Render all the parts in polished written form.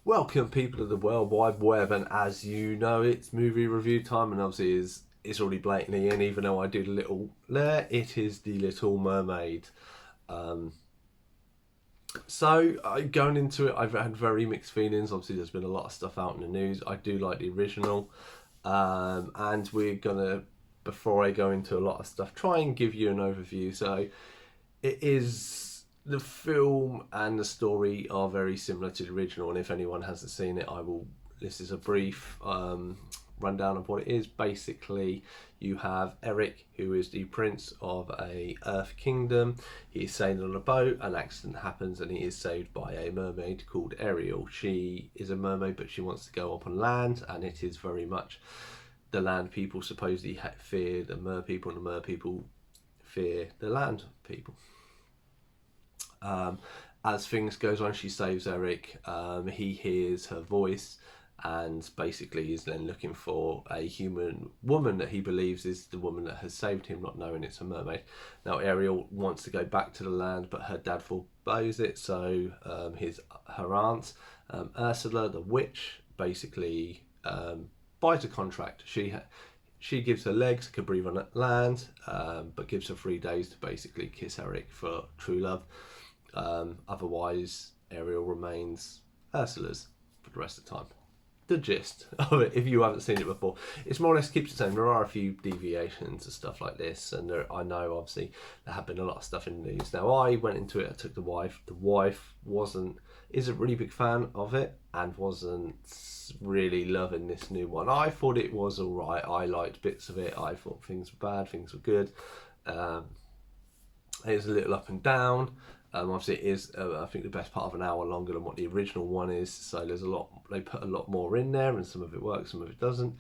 Welcome, people of the World Wide Web, and as you know, it's movie review time, and obviously it's already blatantly in, even though I did a little there. It is The Little Mermaid. Going into it, I've had very mixed feelings. Obviously, there's been a lot of stuff out in the news. I do like the original, and we're gonna, before I go into a lot of stuff, try and give you an overview. So, it is. The film and the story are very similar to the original, and if anyone hasn't seen it, this is a brief rundown of what it is. Basically, you have Eric, who is the prince of a Earth kingdom. He is sailing on a boat, an accident happens, and he is saved by a mermaid called Ariel. She is a mermaid, but she wants to go up on land, and it is very much the land people supposedly fear the mer people, and the mer people fear the land people. As things goes on, she saves Eric. He hears her voice and basically is then looking for a human woman that he believes is the woman that has saved him, not knowing it's a mermaid. Now Ariel wants to go back to the land, but her dad forbids it, so her aunt, Ursula the witch, basically buys a contract. She gives her legs, can breathe on land, but gives her 3 days to basically kiss Eric for true love. Otherwise, Ariel remains Ursula's for the rest of the time. The gist of it, if you haven't seen it before, it's more or less keeps the same. There are a few deviations and stuff like this, and I know obviously there have been a lot of stuff in the news. Now, I went into it, I took the wife. The wife is a really big fan of it and wasn't really loving this new one. I thought it was alright. I liked bits of it. I thought things were bad, things were good. It was a little up and down. Obviously it is I think the best part of an hour longer than what the original one is, so there's a lot, they put a lot more in there, and some of it works, some of it doesn't.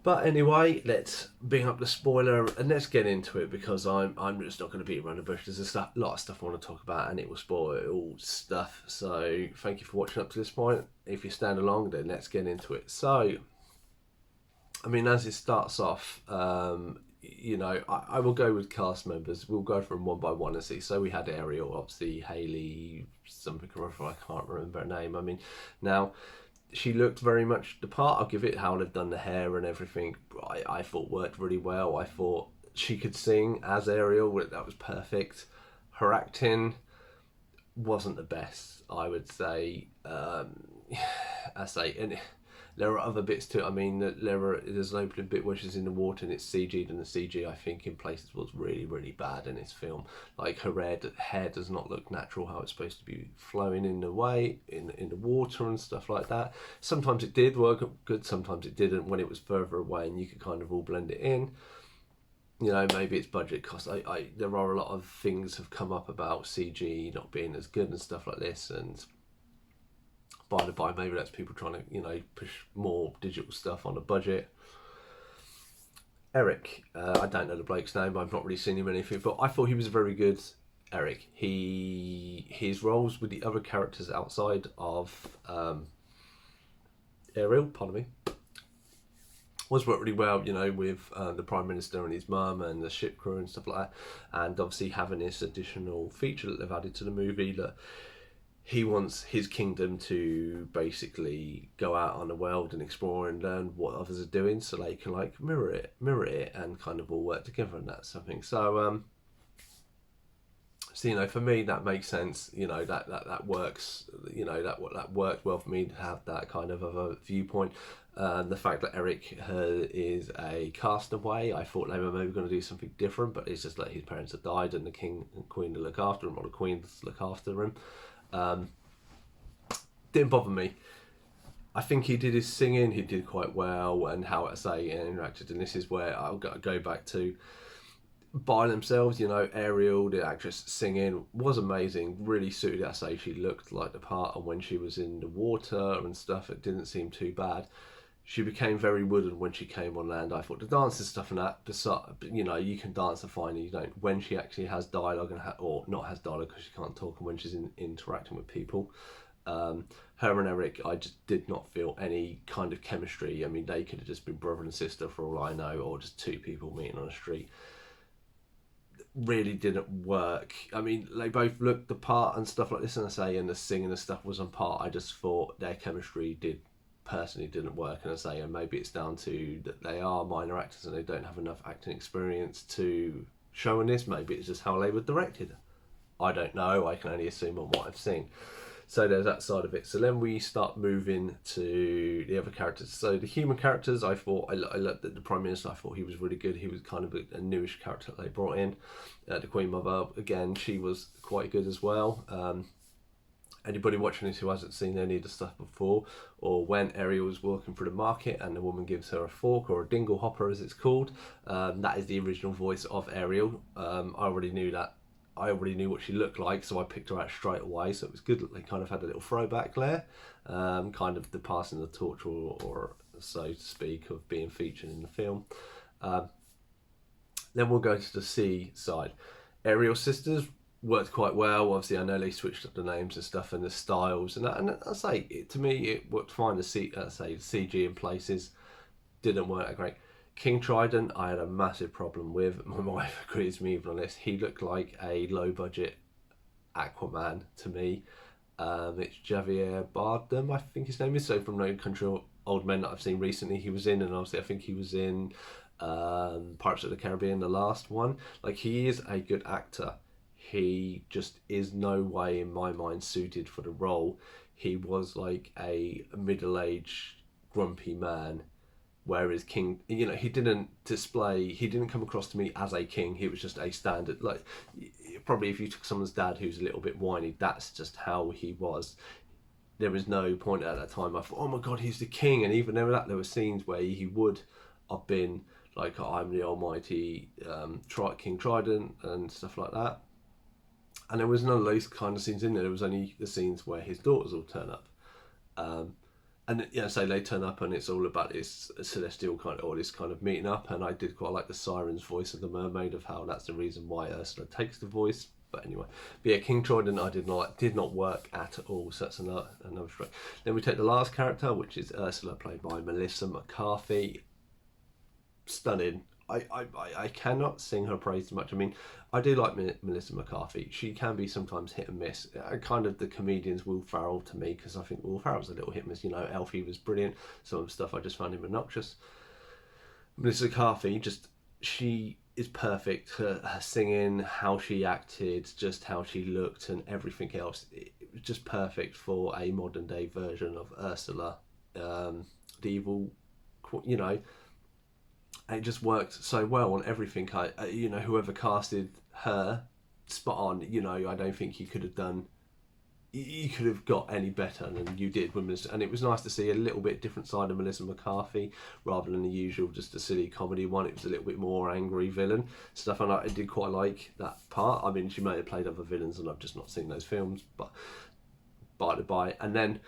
But anyway, let's bring up the spoiler and let's get into it, because I'm just not going to beat around the bush. There's a lot of stuff I want to talk about, and it will spoil stuff. So thank you for watching up to this point. If you stand along, then let's get into it. So, I mean, as it starts off, I will go with cast members. We'll go from one by one and see. So we had Ariel, obviously, Hayley, something or other, I can't remember her name. I mean, now, she looked very much the part. I'll give it how they've done the hair and everything. I thought worked really well. I thought she could sing as Ariel. That was perfect. Her acting wasn't the best, I would say. And there are other bits too. I mean, there's an opening bit where she's in the water and it's CG'd, and the CG, I think, in places was really, really bad in this film. Like, her hair does not look natural, how it's supposed to be flowing in the water and stuff like that. Sometimes it did work good, sometimes it didn't when it was further away and you could kind of all blend it in. Maybe it's budget cost. There are a lot of things have come up about CG not being as good and stuff like this, and by the by, maybe that's people trying to, push more digital stuff on a budget. Eric, I don't know the bloke's name. I've not really seen him in anything, but I thought he was very good. Eric, his roles with the other characters outside of Ariel, pardon me, was worked really well. With the Prime Minister and his mum and the ship crew and stuff like that, and obviously having this additional feature that they've added to the movie that he wants his kingdom to basically go out on the world and explore and learn what others are doing, so they can mirror it and kind of all work together, and that's something. So for me that makes sense. That works. That worked well for me to have that kind of a viewpoint. The fact that Eric is a castaway, I thought they were maybe going to do something different, but it's just that his parents have died and the king and queen to look after him, or the queens look after him. Didn't bother me. I think he did his singing, he did quite well, and how I say interacted, and this is where I'll go back to by themselves. Ariel, the actress, singing was amazing, really suited. I say she looked like the part, and when she was in the water and stuff, it didn't seem too bad. She became very wooden when she came on land. I thought the dance and stuff and that, you can dance a fine, you don't. When she actually has dialogue or not has dialogue because she can't talk, and when she's interacting with people, her and Eric, I just did not feel any kind of chemistry. I mean, they could have just been brother and sister for all I know, or just two people meeting on a street. really didn't work. I mean, they both looked the part and stuff like this, and I say, and the singing and stuff was on part. I just thought their chemistry personally didn't work, and I say, and maybe it's down to that they are minor actors and they don't have enough acting experience to show in this. Maybe it's just how they were directed. I don't know. I can only assume on what I've seen. So there's that side of it. So then we start moving to the other characters. So the human characters, I thought, I looked at the Prime Minister, I thought he was really good. He was kind of a newish character that they brought in. The Queen Mother, again, she was quite good as well. Anybody watching this who hasn't seen any of the stuff before, or when Ariel was walking through the market and the woman gives her a fork, or a dingle hopper as it's called, that is the original voice of Ariel. I already knew that. I already knew what she looked like, so I picked her out straight away. So it was good that they kind of had a little throwback there, kind of the passing the torch, or so to speak, of being featured in the film. Then we'll go to the sea side. Ariel's sisters worked quite well. Obviously, I know they switched up the names and stuff and the styles and that. And I say, to me, it worked fine. The CG in places didn't work that great. King Trident, I had a massive problem with. My wife agrees with me even on this. He looked like a low-budget Aquaman to me. It's Javier Bardem, I think his name is. So from No Country Old Men that I've seen recently, he was in, and obviously I think he was in Pirates of the Caribbean, the last one. Like, he is a good actor. He just is no way in my mind suited for the role. He was like a middle-aged grumpy man, whereas King, he didn't come across to me as a king. He was just a standard, like, probably if you took someone's dad who's a little bit whiny, that's just how he was. There was no point at that time I thought, oh my god, he's the king. And even there were scenes where he would have been like, I'm the almighty King Trident and stuff like that. And there was none of those kind of scenes in there. There was only the scenes where his daughters all turn up. And so they turn up and it's all about this celestial kind of, or this kind of meeting up. And I did quite like the siren's voice of the mermaid, of how that's the reason why Ursula takes the voice. But anyway, King Trident I did not work at all. So that's another strike. Then we take the last character, which is Ursula, played by Melissa McCarthy. Stunning. I cannot sing her praise too much. I mean, I do like Melissa McCarthy. She can be sometimes hit and miss. Kind of the comedians Will Ferrell to me, because I think Will Ferrell's a little hit and miss. Elfie was brilliant. Some of the stuff I just found him obnoxious. Melissa McCarthy, she is perfect. Her singing, how she acted, just how she looked, and everything else. It was just perfect for a modern day version of Ursula, the evil, it just worked so well on everything. Whoever casted her, spot on. I don't think you could have got any better than you did with Melissa. And it was nice to see a little bit different side of Melissa McCarthy, rather than the usual just a silly comedy one. It was a little bit more angry villain stuff, and I did quite like that part. I mean, she may have played other villains and I've just not seen those films, but by the by. And then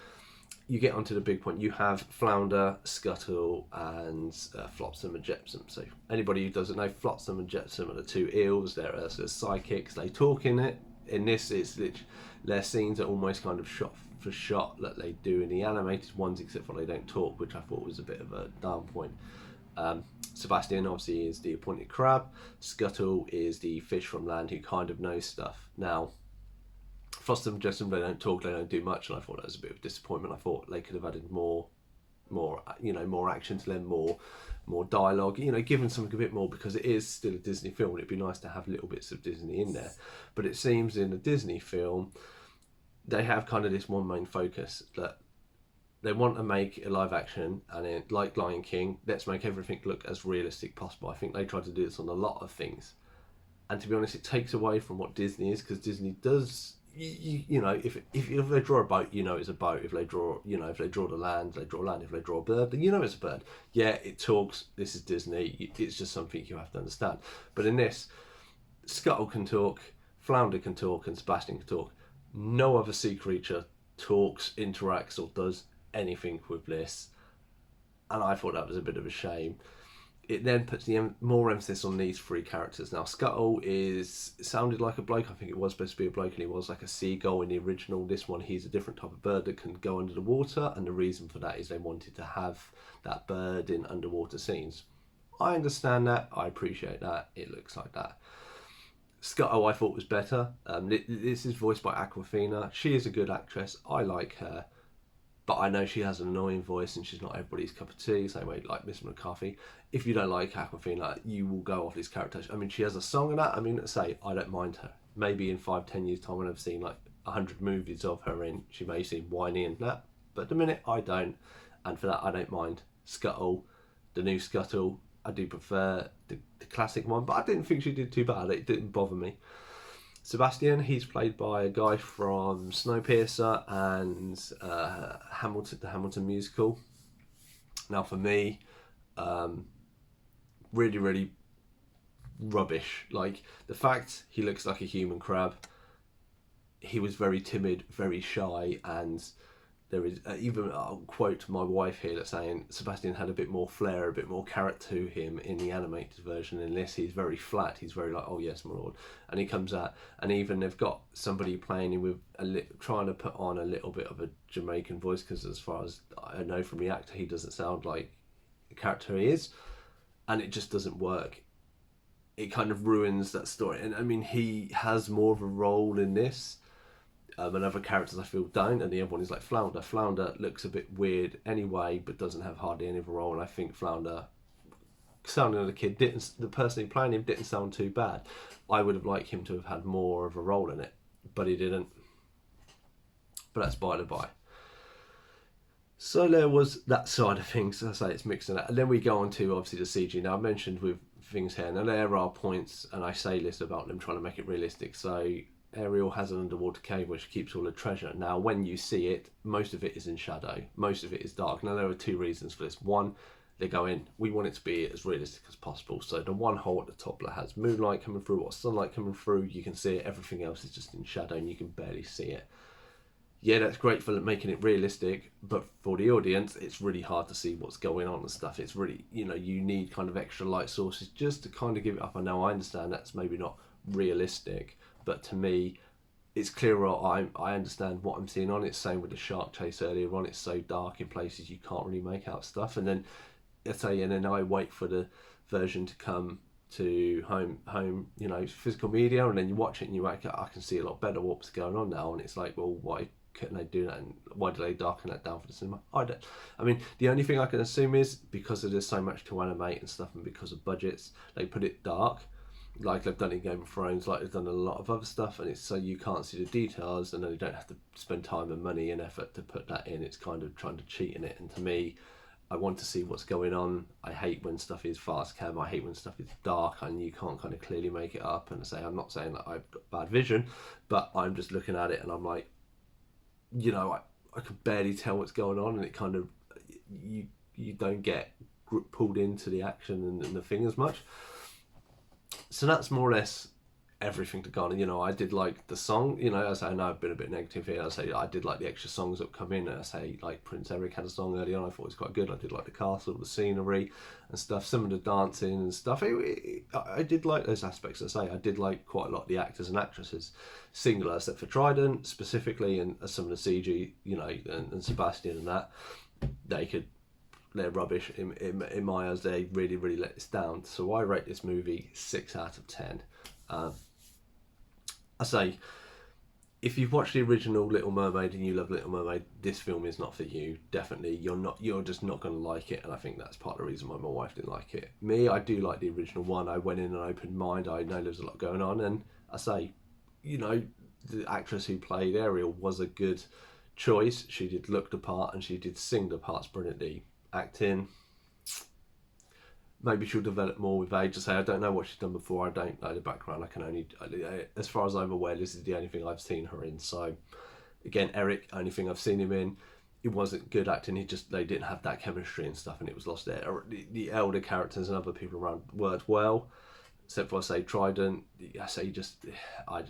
you get onto the big point. You have Flounder, Scuttle, and Flopsam and Jetsam. So anybody who doesn't know, Flopsam and Jetsam are the two eels. They're psychics. They talk in it. In this, it's literally, their scenes are almost kind of shot for shot that they do in the animated ones, except for they don't talk, which I thought was a bit of a down point. Sebastian obviously is the appointed crab. Scuttle is the fish from land who kind of knows stuff. Now, Foster and Jetsam, they don't talk, they don't do much, and I thought that was a bit of a disappointment. I thought they could have added more action to them, more dialogue, given something a bit more, because it is still a Disney film, and it'd be nice to have little bits of Disney in there. But it seems in a Disney film, they have kind of this one main focus, that they want to make a live action, and like Lion King, let's make everything look as realistic possible. I think they try to do this on a lot of things, and to be honest, it takes away from what Disney is, because Disney does. If they draw a boat, it's a boat. If they draw the land, they draw land. If they draw a bird, then it's a bird. Yeah, it talks. This is Disney. It's just something you have to understand. But in this, Scuttle can talk, Flounder can talk, and Sebastian can talk. No other sea creature talks, interacts, or does anything with this. And I thought that was a bit of a shame. It then puts more emphasis on these three characters. Now, Scuttle sounded like a bloke. I think it was supposed to be a bloke, and he was like a seagull in the original. This one, he's a different type of bird that can go under the water, and the reason for that is they wanted to have that bird in underwater scenes. I understand that. I appreciate that. It looks like that. Scuttle I thought was better. This is voiced by Aquafina. She is a good actress. I like her. But I know she has an annoying voice and she's not everybody's cup of tea, same way like Miss McCarthy. If you don't like Aquafina, you will go off this character. I mean, she has a song and that. I mean, say, I don't mind her. Maybe in 5-10 years' time when I've seen like 100 movies of her in, she may seem whiny and that. But at the minute, I don't. And for that, I don't mind. Scuttle, the new Scuttle, I do prefer the classic one. But I didn't think she did too bad. It didn't bother me. Sebastian, he's played by a guy from Snowpiercer and Hamilton, the Hamilton musical. Now, for me, really, really rubbish. Like, the fact he looks like a human crab, he was very timid, very shy, and there is even I'll quote my wife here that's saying Sebastian had a bit more flair, a bit more character to him in the animated version. In this, he's very flat. He's very like, oh yes, my lord, and he comes out. And even they've got somebody playing him with trying to put on a little bit of a Jamaican voice, because as far as I know from the actor, he doesn't sound like the character he is, and it just doesn't work. It kind of ruins that story. And I mean, he has more of a role in this. And other characters I feel don't, and the other one is like Flounder. Flounder looks a bit weird anyway, but doesn't have hardly any of a role. And I think Flounder, sounding like a kid, the person who playing him didn't sound too bad. I would have liked him to have had more of a role in it, but he didn't. But that's by the by. So there was that side of things. As I say, it's mixed in that. And then we go on to obviously the CG. Now I mentioned with things here, now there are points, and I say this about them trying to make it realistic. So Ariel has an underwater cave where she keeps all her treasure. Now, when you see it, most of it is in shadow. Most of it is dark. Now, there are two reasons for this. One, they go in, we want it to be as realistic as possible. So the one hole at the top that has moonlight coming through or sunlight coming through, you can see it. Everything else is just in shadow and you can barely see it. Yeah, that's great for making it realistic, but for the audience, it's really hard to see what's going on and stuff. It's really, you need kind of extra light sources just to kind of give it up. I know I understand that's maybe not realistic, but to me, it's clearer. I understand what I'm seeing on it. Same with the shark chase earlier on. It's so dark in places you can't really make out stuff. And then I wait for the version to come to home, physical media, and then you watch it and you're like, I can see a lot better what's going on now. And it's like, well, why couldn't they do that? And why did they darken that down for the cinema? I mean, the only thing I can assume is because there's so much to animate and stuff, and because of budgets, they put it dark. Like they've done in Game of Thrones, like they've done a lot of other stuff, and it's so you can't see the details, and then you don't have to spend time and money and effort to put that in. It's kind of trying to cheat in it, and to me, I want to see what's going on. I hate when stuff is fast cam. I hate when stuff is dark and you can't kind of clearly make it up. And I'm not saying that I've got bad vision, but I'm just looking at it and I'm like, I can barely tell what's going on, and it kind of you don't get pulled into the action and the thing as much. So that's more or less everything to go on. I did like the song, I know I've been a bit negative here. I did like the extra songs that come in. Like Prince Eric had a song early on, I thought it was quite good. I did like the castle, the scenery and stuff, some of the dancing and stuff. I did like those aspects. I did like quite a lot of the actors and actresses, singular, except for Trident specifically, and some of the CG, and Sebastian and that. They're rubbish in my eyes. They really, really let this down. So I rate this movie 6 out of 10. I say, if you've watched the original Little Mermaid and you love Little Mermaid, this film is not for you. Definitely, you're just not going to like it, and I think that's part of the reason why my wife didn't like it. Me, I do like the original one. I went in an open mind. I know there's a lot going on, and the actress who played Ariel was a good choice. She did look the part and she did sing the parts brilliantly. Acting, maybe she'll develop more with age. I don't know what she's done before. I don't know the background. I can only, as far as I'm aware, this is the only thing I've seen her in. So again, Eric, only thing I've seen him in. It wasn't good acting. They didn't have that chemistry and stuff, and it was lost there. The elder characters and other people around worked well, except for Trident. I just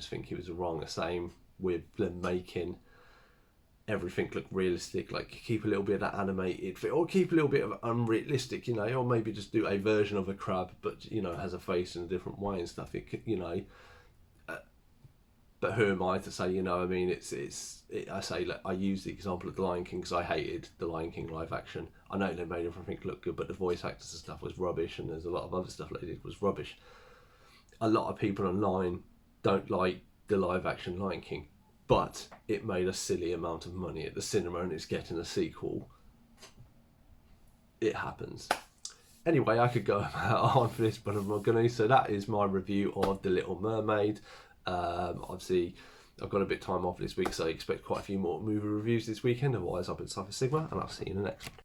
think he was wrong. The same with them making everything look realistic, like keep a little bit of that animated, or keep a little bit of unrealistic, or maybe just do a version of a crab, but has a face in a different way and stuff. It could, but who am I to say? I use the example of The Lion King because I hated The Lion King live action. I know they made everything look good, but the voice actors and stuff was rubbish, and there's a lot of other stuff they did was rubbish. A lot of people online don't like the live action Lion King, but it made a silly amount of money at the cinema and it's getting a sequel. It happens. Anyway, I could go on for this, but I'm not going to. So that is my review of The Little Mermaid. Obviously, I've got a bit of time off this week, so I expect quite a few more movie reviews this weekend. Otherwise, I've been Cypher Sigma, and I'll see you in the next one.